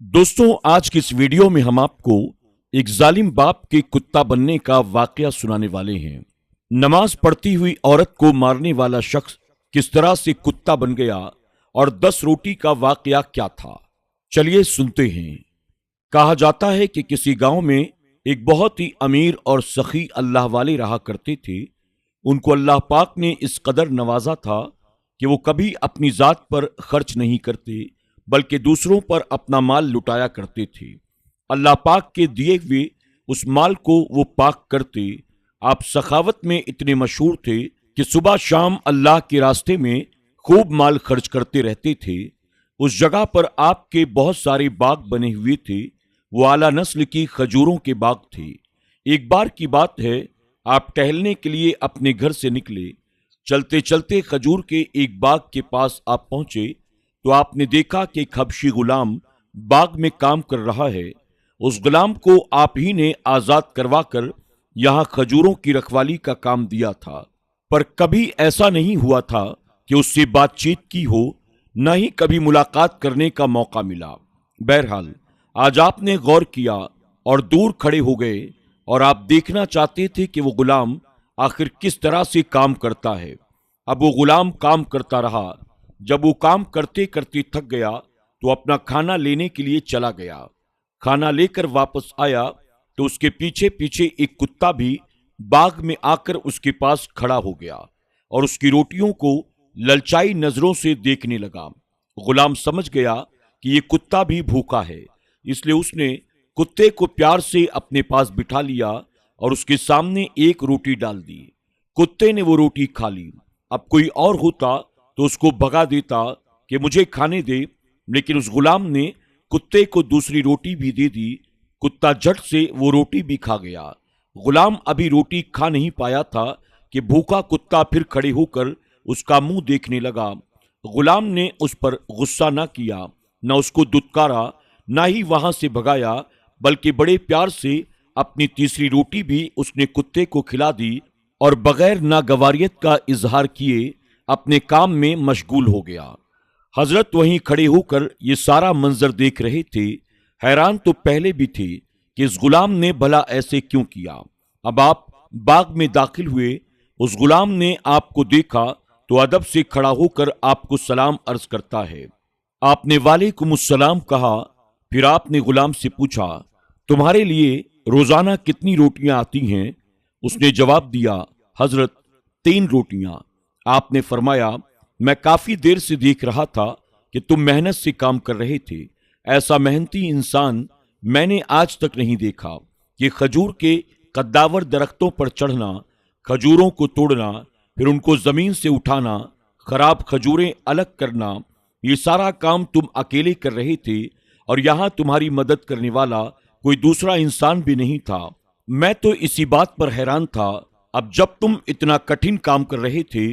दोस्तों, आज की इस वीडियो में हम आपको एक जालिम बाप के कुत्ता बनने का वाकया सुनाने वाले हैं। नमाज पढ़ती हुई औरत को मारने वाला शख्स किस तरह से कुत्ता बन गया और 10 रोटी का वाकया क्या था, चलिए सुनते हैं। कहा जाता है कि किसी गांव में एक बहुत ही अमीर और सखी अल्लाह वाले रहा करते थे। उनको अल्लाह पाक ने इस कदर नवाजा था कि वो कभी अपनी जात पर खर्च नहीं करते बल्कि दूसरों पर अपना माल लुटाया करते थे। अल्लाह पाक के दिए हुए उस माल को वो पाक करते। आप सखावत में इतने मशहूर थे कि सुबह शाम अल्लाह के रास्ते में खूब माल खर्च करते रहते थे। उस जगह पर आपके बहुत सारे बाग बने हुए थे। वो आला नस्ल की खजूरों के बाग थे। एक बार की बात है, आप टहलने के लिए अपने घर से निकले। चलते चलते खजूर के एक बाग के पास आप पहुंचे तो आपने देखा कि एक हबशी गुलाम बाग में काम कर रहा है। उस गुलाम को आप ही ने आजाद करवा कर यहां खजूरों की रखवाली का काम दिया था, पर कभी ऐसा नहीं हुआ था कि उससे बातचीत की हो, न ही कभी मुलाकात करने का मौका मिला। बहरहाल आज आपने गौर किया और दूर खड़े हो गए और आप देखना चाहते थे कि वो गुलाम आखिर किस तरह से काम करता है। अब वो गुलाम काम करता रहा। जब वो काम करते करते थक गया तो अपना खाना लेने के लिए चला गया। खाना लेकर वापस आया तो उसके पीछे पीछे एक कुत्ता भी बाग में आकर उसके पास खड़ा हो गया और उसकी रोटियों को ललचाई नजरों से देखने लगा। गुलाम समझ गया कि ये कुत्ता भी भूखा है, इसलिए उसने कुत्ते को प्यार से अपने पास बिठा लिया और उसके सामने एक रोटी डाल दी। कुत्ते ने वो रोटी खा ली। अब कोई और होता तो उसको भगा देता कि मुझे खाने दे, लेकिन उस गुलाम ने कुत्ते को दूसरी रोटी भी दे दी। कुत्ता झट से वो रोटी भी खा गया। गुलाम अभी रोटी खा नहीं पाया था कि भूखा कुत्ता फिर खड़े होकर उसका मुंह देखने लगा। गुलाम ने उस पर गुस्सा न किया, न उसको दुत्कारा, न ही वहां से भगाया, बल्कि बड़े प्यार से अपनी तीसरी रोटी भी उसने कुत्ते को खिला दी और बगैर नागवारियत का इजहार किए अपने काम में मशगूल हो गया। हजरत वहीं खड़े होकर ये सारा मंजर देख रहे थे। हैरान तो पहले भी थे कि इस गुलाम ने भला ऐसे क्यों किया। अब आप बाग में दाखिल हुए। उस गुलाम ने आपको देखा तो अदब से खड़ा होकर आपको सलाम अर्ज करता है। आपने वालेकुमुस्सलाम कहा। फिर आपने गुलाम से पूछा, तुम्हारे लिए रोजाना कितनी रोटियां आती हैं? उसने जवाब दिया, हजरत 3 रोटियां। आपने फरमाया, मैं काफी देर से देख रहा था कि तुम मेहनत से काम कर रहे थे। ऐसा मेहनती इंसान मैंने आज तक नहीं देखा कि खजूर के कद्दावर दरख्तों पर चढ़ना, खजूरों को तोड़ना, फिर उनको जमीन से उठाना, खराब खजूरें अलग करना, ये सारा काम तुम अकेले कर रहे थे और यहां तुम्हारी मदद करने वाला कोई दूसरा इंसान भी नहीं था। मैं तो इसी बात पर हैरान था। अब जब तुम इतना कठिन काम कर रहे थे,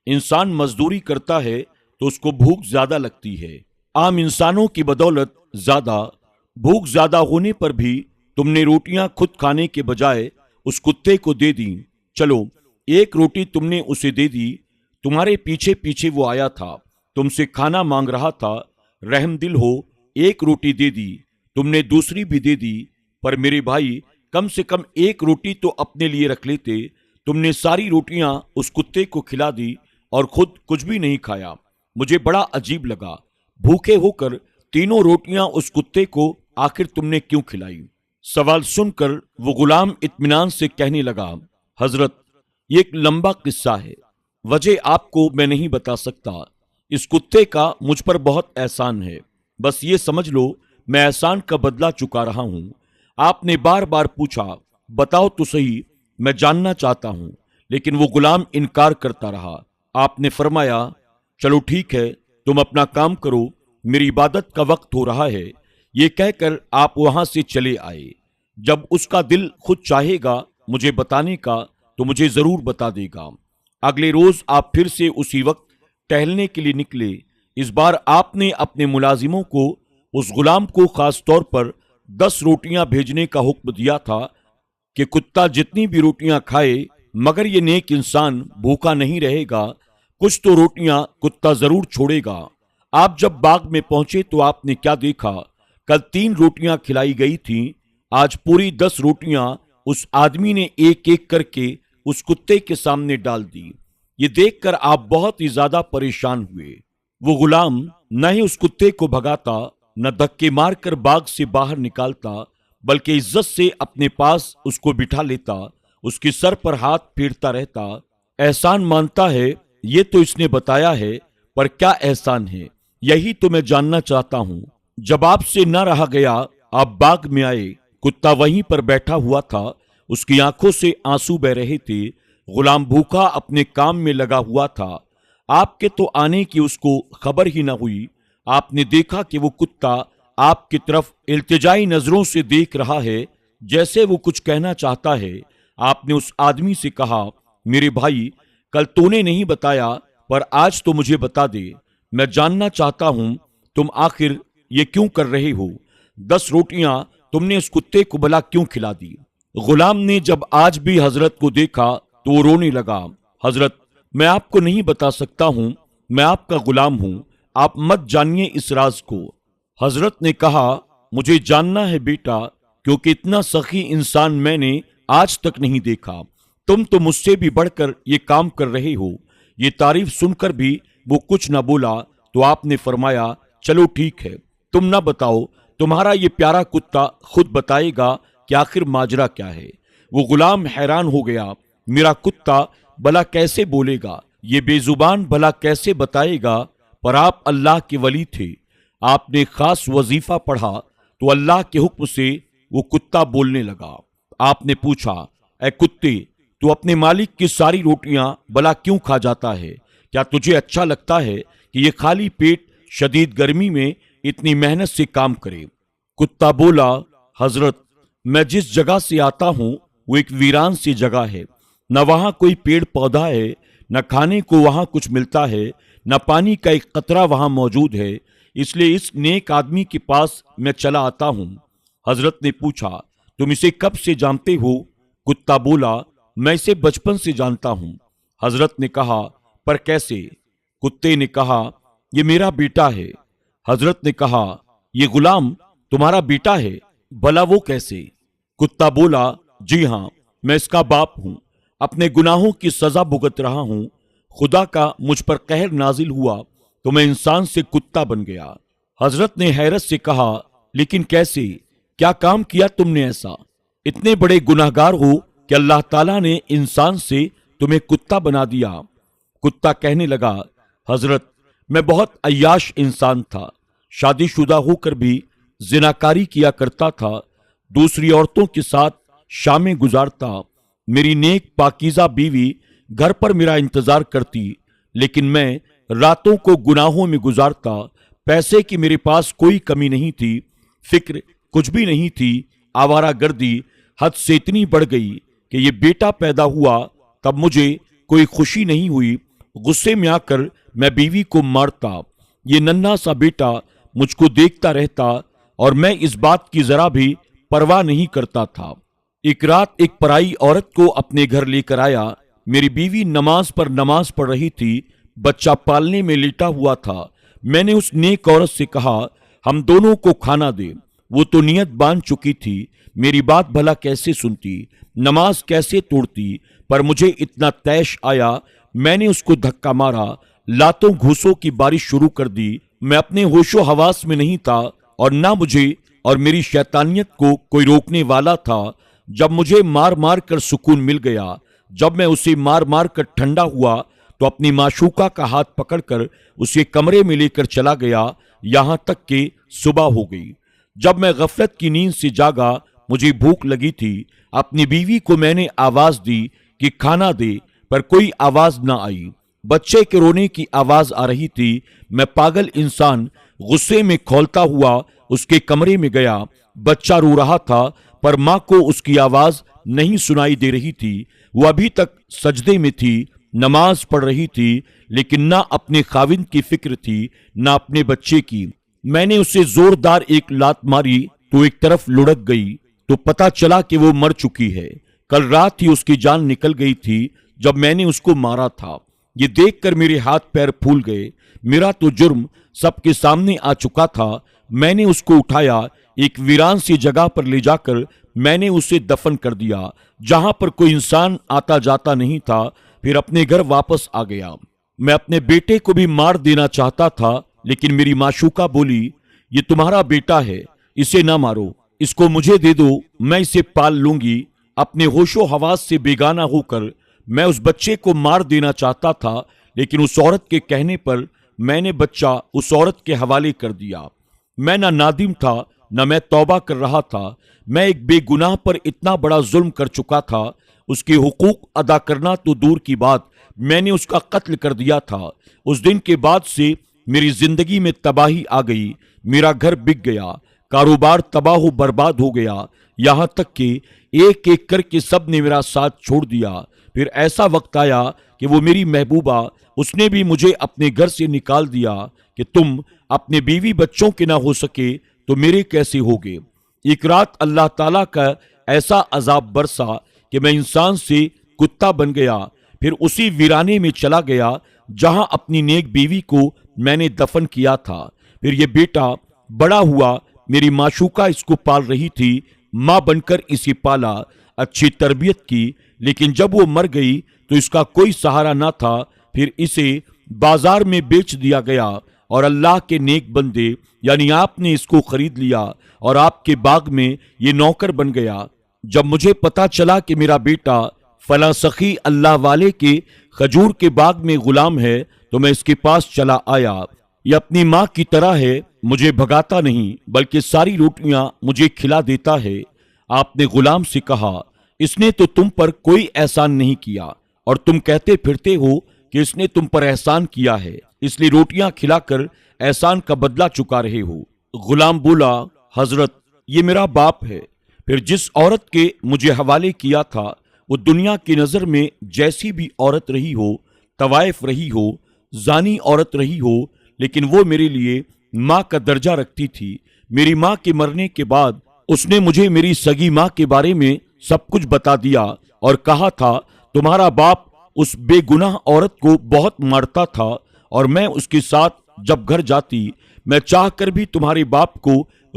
इंसान मजदूरी करता है तो उसको भूख ज्यादा लगती है। आम इंसानों की बदौलत ज्यादा भूख ज्यादा होने पर भी तुमने रोटियां खुद खाने के बजाय उस कुत्ते को दे दी। चलो, एक रोटी तुमने उसे दे दी। तुम्हारे पीछे पीछे वो आया था, तुमसे खाना मांग रहा था। रहमदिल हो, एक रोटी दे दी, तुमने दूसरी भी दे दी। पर मेरे भाई, कम से कम एक रोटी तो अपने लिए रख लेते। तुमने सारी रोटियां उस कुत्ते को खिला दी और खुद कुछ भी नहीं खाया। मुझे बड़ा अजीब लगा। भूखे होकर तीनों रोटियां उस कुत्ते को आखिर तुमने क्यों खिलाई? सवाल सुनकर वो गुलाम इत्मीनान से कहने लगा, हजरत, ये एक लंबा किस्सा है, वजह आपको मैं नहीं बता सकता। इस कुत्ते का मुझ पर बहुत एहसान है। बस ये समझ लो, मैं एहसान का बदला चुका रहा हूं। आपने बार बार पूछा, बताओ तो सही, मैं जानना चाहता हूं, लेकिन वो गुलाम इनकार करता रहा। आपने फरमाया, चलो ठीक है, तुम अपना काम करो, मेरी इबादत का वक्त हो रहा है। ये कहकर आप वहां से चले आए। जब उसका दिल खुद चाहेगा मुझे बताने का तो मुझे जरूर बता देगा। अगले रोज आप फिर से उसी वक्त टहलने के लिए निकले। इस बार आपने अपने मुलाजिमों को उस गुलाम को खास तौर पर 10 रोटियां भेजने का हुक्म दिया था कि कुत्ता जितनी भी रोटियां खाए, मगर ये नेक इंसान भूखा नहीं रहेगा। कुछ तो रोटियां कुत्ता जरूर छोड़ेगा। आप जब बाग में पहुंचे तो आपने क्या देखा? कल 3 रोटियां खिलाई गई थीं, आज पूरी 10 रोटियां उस आदमी ने एक एक करके उस कुत्ते के सामने डाल दी। ये देखकर आप बहुत ही ज्यादा परेशान हुए। वो गुलाम न ही उस कुत्ते को भगाता, न धक्के मारकर बाग से बाहर निकालता, बल्कि इज्जत से अपने पास उसको बिठा लेता, उसके सर पर हाथ फेरता रहता। एहसान मानता है, ये तो इसने बताया है, पर क्या एहसान है, यही तो मैं जानना चाहता हूं। जब आपसे न रहा गया, आप बाग में आए, कुत्ता वहीं पर बैठा हुआ था, उसकी आंखों से आंसू बह रहे थे। गुलाम भूखा अपने काम में लगा हुआ था। आपके तो आने की उसको खबर ही न हुई। आपने देखा कि वो कुत्ता आपकी तरफ इल्तिजाई नजरों से देख रहा है, जैसे वो कुछ कहना चाहता है। आपने उस आदमी से कहा, मेरे भाई, कल तूने नहीं बताया, पर आज तो मुझे बता दे। मैं जानना चाहता हूं तुम आखिर ये क्यों कर रहे हो। 10 रोटियां तुमने उस कुत्ते को भला क्यों खिला दी। गुलाम ने जब आज भी हजरत को देखा तो वो रोने लगा। हजरत, मैं आपको नहीं बता सकता हूं, मैं आपका गुलाम हूं, आप मत जानिए इस राज को। हजरत ने कहा, मुझे जानना है बेटा, क्योंकि इतना सखी इंसान मैंने आज तक नहीं देखा। तुम तो मुझसे भी बढ़कर ये काम कर रहे हो। ये तारीफ सुनकर भी वो कुछ न बोला तो आपने फरमाया, चलो ठीक है, तुम ना बताओ, तुम्हारा ये प्यारा कुत्ता खुद बताएगा कि आखिर माजरा क्या है। वो गुलाम हैरान हो गया, मेरा कुत्ता भला कैसे बोलेगा, ये बेजुबान भला कैसे बताएगा। पर आप अल्लाह के वली थे, आपने खास वजीफा पढ़ा तो अल्लाह के हुक्म से वो कुत्ता बोलने लगा। आपने पूछा, ऐ कुत्ते, तू अपने मालिक की सारी रोटियां भला क्यों खा जाता है। क्या तुझे अच्छा लगता है कि ये खाली पेट शदीद गर्मी में इतनी मेहनत से काम करे। कुत्ता बोला, हजरत, मैं जिस जगह से आता हूं वो एक वीरान सी जगह है, न वहां कोई पेड़ पौधा है, न खाने को वहां कुछ मिलता है, न पानी का एक कतरा वहां मौजूद है, इसलिए इस नेक आदमी के पास मैं चला आता हूं। हजरत ने पूछा, तुम इसे कब से जानते हो। कुत्ता बोला, मैं इसे बचपन से जानता हूं। हजरत ने कहा, पर कैसे। कुत्ते ने कहा, ये मेरा बेटा है। हजरत ने कहा, ये गुलाम तुम्हारा बेटा है, भला वो कैसे। कुत्ता बोला, जी हां, मैं इसका बाप हूं, अपने गुनाहों की सजा भुगत रहा हूं। खुदा का मुझ पर कहर नाजिल हुआ तो मैं इंसान से कुत्ता बन गया। हजरत ने हैरत से कहा, लेकिन कैसे, क्या काम किया तुमने ऐसा। इतने बड़े गुनाहगार हो कि अल्लाह ताला ने इंसान से तुम्हें कुत्ता बना दिया। कुत्ता कहने लगा, हजरत, मैं बहुत अय्याश इंसान था, शादीशुदा होकर भी जिनाकारी किया करता था, दूसरी औरतों के साथ शामें गुजारता। मेरी नेक पाकीज़ा बीवी घर पर मेरा इंतजार करती, लेकिन मैं रातों को गुनाहों में गुजारता। पैसे की मेरे पास कोई कमी नहीं थी, फिक्र कुछ भी नहीं थी। आवारागर्दी हद से इतनी बढ़ गई कि ये बेटा पैदा हुआ तब मुझे कोई खुशी नहीं हुई। गुस्से में आकर मैं बीवी को मारता। ये नन्हा सा बेटा मुझको देखता रहता और मैं इस बात की जरा भी परवाह नहीं करता था। एक रात एक पराई औरत को अपने घर लेकर आया। मेरी बीवी नमाज पर नमाज पढ़ रही थी, बच्चा पालने में लेटा हुआ था। मैंने उस नेक औरत से कहा, हम दोनों को खाना दे। वो तो नियत बांध चुकी थी, मेरी बात भला कैसे सुनती, नमाज कैसे तोड़ती। पर मुझे इतना तैश आया, मैंने उसको धक्का मारा, लातों घूसों की बारिश शुरू कर दी। मैं अपने होशो हवास में नहीं था और ना मुझे और मेरी शैतानियत को कोई रोकने वाला था। जब मुझे मार मार कर सुकून मिल गया, जब मैं उसे मार मार कर ठंडा हुआ, तो अपनी माशूका का हाथ पकड़कर उसे कमरे में लेकर चला गया, यहां तक कि सुबह हो गई। जब मैं गफलत की नींद से जागा, मुझे भूख लगी थी। अपनी बीवी को मैंने आवाज दी कि खाना दे, पर कोई आवाज ना आई। बच्चे के रोने की आवाज आ रही थी। मैं पागल इंसान गुस्से में खौलता हुआ उसके कमरे में गया। बच्चा रो रहा था, पर मां को उसकी आवाज नहीं सुनाई दे रही थी। वो अभी तक सजदे में थी, नमाज पढ़ रही थी, लेकिन ना अपने खाविंद की फिक्र थी, ना अपने बच्चे की। मैंने उसे जोरदार एक लात मारी तो एक तरफ लुढ़क गई, तो पता चला कि वो मर चुकी है। कल रात ही उसकी जान निकल गई थी जब मैंने उसको मारा था। ये देखकर मेरे हाथ पैर फूल गए। मेरा तो जुर्म सबके सामने आ चुका था, میں نے اس کو اٹھایا، ایک ویران سی جگہ پر لے جا کر میں نے اسے دفن کر دیا جہاں پر کوئی انسان آتا جاتا نہیں تھا۔ پھر اپنے گھر واپس آ گیا۔ میں اپنے بیٹے کو بھی مار دینا چاہتا تھا، لیکن میری معشوقہ بولی، یہ تمہارا بیٹا ہے، اسے نہ مارو، اس کو مجھے دے دو، میں اسے پال لوں گی۔ اپنے ہوش و حواس سے بیگانہ ہو کر میں اس بچے کو مار دینا چاہتا تھا، لیکن اس عورت کے کہنے پر میں نے بچہ اس عورت کے حوالے کر دیا۔ میں نہ نادم تھا نہ میں توبہ کر رہا تھا۔ میں ایک بے گناہ پر اتنا بڑا ظلم کر چکا تھا، اس کے حقوق ادا کرنا تو دور کی بات، میں نے اس کا قتل کر دیا تھا۔ اس دن کے بعد سے میری زندگی میں تباہی آ گئی، میرا گھر بک گیا، کاروبار تباہ و برباد ہو گیا، یہاں تک کہ ایک ایک کر کے سب نے میرا ساتھ چھوڑ دیا۔ پھر ایسا وقت آیا کہ وہ میری محبوبہ، اس نے بھی مجھے اپنے گھر سے نکال دیا کہ تم اپنے بیوی بچوں کے نہ ہو سکے تو میرے کیسے ہوگے۔ ایک رات اللہ تعالیٰ کا ایسا عذاب برسا کہ میں انسان سے کتا بن گیا، پھر اسی ویرانے میں چلا گیا جہاں اپنی نیک بیوی کو میں نے دفن کیا تھا۔ پھر یہ بیٹا بڑا ہوا، میری معشوقہ اس کو پال رہی تھی، ماں بن کر اسے پالا، اچھی تربیت کی، لیکن جب وہ مر گئی تو اس کا کوئی سہارا نہ تھا۔ پھر اسے بازار میں بیچ دیا گیا اور اللہ کے نیک بندے یعنی آپ نے اس کو خرید لیا اور آپ کے باغ میں یہ نوکر بن گیا۔ جب مجھے پتا چلا کہ میرا بیٹا فلاں سخی اللہ والے کے کھجور کے باغ میں غلام ہے تو میں اس کے پاس چلا آیا۔ یہ اپنی ماں کی طرح ہے، مجھے بھگاتا نہیں بلکہ ساری روٹیاں مجھے کھلا دیتا ہے۔ آپ نے غلام سے کہا، اس نے تو تم پر کوئی احسان نہیں کیا اور تم کہتے پھرتے ہو کہ اس نے تم پر احسان کیا ہے، اس لیے روٹیاں کھلا کر احسان کا بدلہ چکا رہے ہو۔ غلام بولا، حضرت یہ میرا باپ ہے۔ پھر جس عورت کے مجھے حوالے کیا تھا وہ دنیا کی نظر میں جیسی بھی عورت رہی ہو، طوائف رہی ہو، زانی عورت رہی ہو، لیکن وہ میرے لیے ماں کا درجہ رکھتی تھی۔ میری ماں کے مرنے کے بعد اس نے مجھے میری سگی ماں کے بارے میں سب کچھ بتا دیا اور کہا تھا تمہارا باپ اس بے گناہ عورت کو بہت مارتا تھا اور میں اس کے ساتھ جب گھر جاتی میں چاہ کر بھی تمہارے باپ کو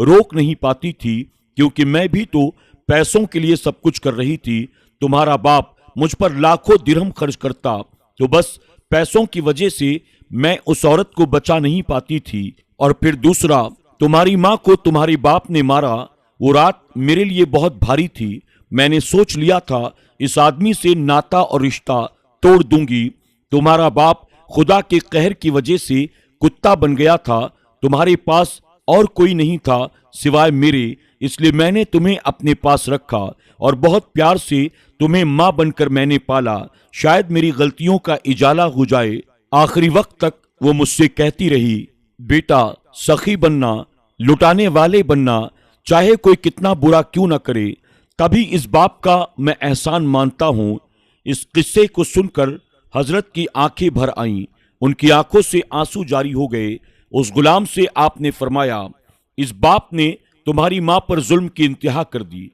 روک نہیں پاتی تھی، کیونکہ میں بھی تو پیسوں کے لیے سب کچھ کر رہی تھی۔ تمہارا باپ مجھ پر لاکھوں درہم خرچ کرتا تو بس پیسوں کی وجہ سے میں اس عورت کو بچا نہیں پاتی تھی۔ اور پھر دوسرا، تمہاری ماں کو تمہارے باپ نے مارا، وہ رات میرے لیے بہت بھاری تھی۔ میں نے سوچ لیا تھا اس آدمی سے ناتا اور رشتہ توڑ دوں گی۔ تمہارا باپ خدا کے قہر کی وجہ سے کتا بن گیا تھا، تمہارے پاس اور کوئی نہیں تھا سوائے میرے، اس لیے میں نے تمہیں اپنے پاس رکھا اور بہت پیار سے تمہیں ماں بن کر میں نے پالا۔ شاید میری غلطیوں کا اجالہ ہو جائے۔ آخری وقت تک وہ مجھ سے کہتی رہی، بیٹا سخی بننا، لٹانے والے بننا، چاہے کوئی کتنا برا کیوں نہ کرے، تبھی اس باپ کا میں احسان مانتا ہوں۔ اس قصے کو سن کر حضرت کی آنکھیں بھر آئیں، ان کی آنکھوں سے آنسو جاری ہو گئے۔ اس غلام سے آپ نے فرمایا، اس باپ نے تمہاری ماں پر ظلم کی انتہا کر دی،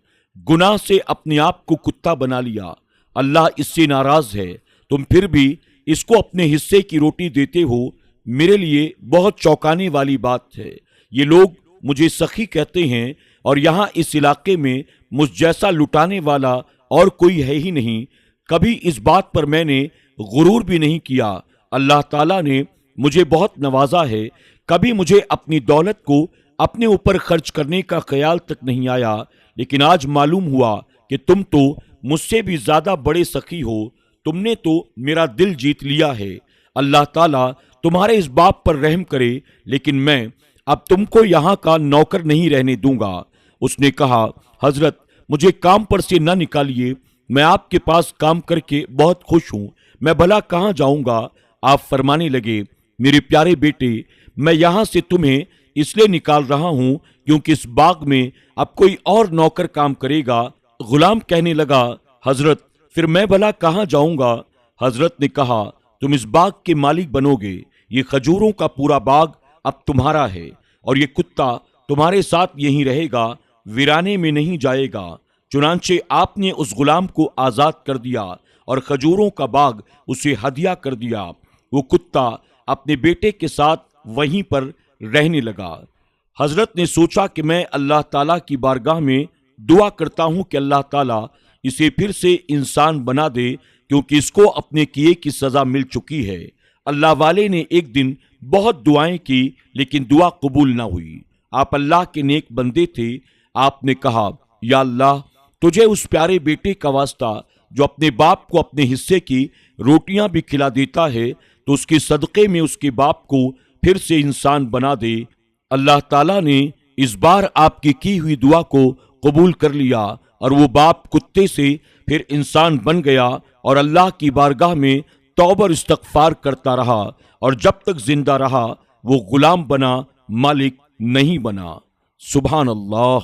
گناہ سے اپنے آپ کو کتا بنا لیا، اللہ اس سے ناراض ہے، تم پھر بھی اس کو اپنے حصے کی روٹی دیتے ہو، میرے لیے بہت چوکانے والی بات ہے۔ یہ لوگ مجھے سخی کہتے ہیں اور یہاں اس علاقے میں مجھ جیسا لٹانے والا اور کوئی ہے ہی نہیں۔ کبھی اس بات پر میں نے غرور بھی نہیں کیا، اللہ تعالیٰ نے مجھے بہت نوازا ہے، کبھی مجھے اپنی دولت کو اپنے اوپر خرچ کرنے کا خیال تک نہیں آیا، لیکن آج معلوم ہوا کہ تم تو مجھ سے بھی زیادہ بڑے سخی ہو، تم نے تو میرا دل جیت لیا ہے۔ اللہ تعالیٰ تمہارے اس باپ پر رحم کرے، لیکن میں اب تم کو یہاں کا نوکر نہیں رہنے دوں گا۔ اس نے کہا، حضرت مجھے کام پر سے نہ نکالیے، میں آپ کے پاس کام کر کے بہت خوش ہوں، میں بھلا کہاں جاؤں گا؟ آپ فرمانے لگے، میرے پیارے بیٹے، میں یہاں سے تمہیں اس لیے نکال رہا ہوں کیونکہ اس باغ میں اب کوئی اور نوکر کام کرے گا۔ غلام کہنے لگا، حضرت پھر میں بھلا کہاں جاؤں گا؟ حضرت نے کہا، تم اس باغ کے مالک بنو گے، یہ کھجوروں کا پورا باغ اب تمہارا ہے اور یہ کتا تمہارے ساتھ یہیں رہے گا، ویرانے میں نہیں جائے گا۔ چنانچہ آپ نے اس غلام کو آزاد کر دیا اور کھجوروں کا باغ اسے ہدیہ کر دیا۔ وہ کتا اپنے بیٹے کے ساتھ وہیں پر رہنے لگا۔ حضرت نے سوچا کہ میں اللہ تعالیٰ کی بارگاہ میں دعا کرتا ہوں کہ اللہ تعالیٰ اسے پھر سے انسان بنا دے، کیونکہ اس کو اپنے کیے کی سزا مل چکی ہے۔ اللہ والے نے ایک دن بہت دعائیں کی لیکن دعا قبول نہ ہوئی۔ آپ اللہ کے نیک بندے تھے۔ آپ نے کہا، یا اللہ، تجھے اس پیارے بیٹے کا واسطہ جو اپنے باپ کو اپنے حصے کی روٹیاں بھی کھلا دیتا ہے، تو اس کے صدقے میں اس کے باپ کو پھر سے انسان بنا دے۔ اللہ تعالیٰ نے اس بار آپ کی ہوئی دعا کو قبول کر لیا اور وہ باپ کتے سے پھر انسان بن گیا اور اللہ کی بارگاہ میں توبہ اور استغفار کرتا رہا، اور جب تک زندہ رہا وہ غلام بنا، مالک نہیں بنا۔ سبحان اللہ۔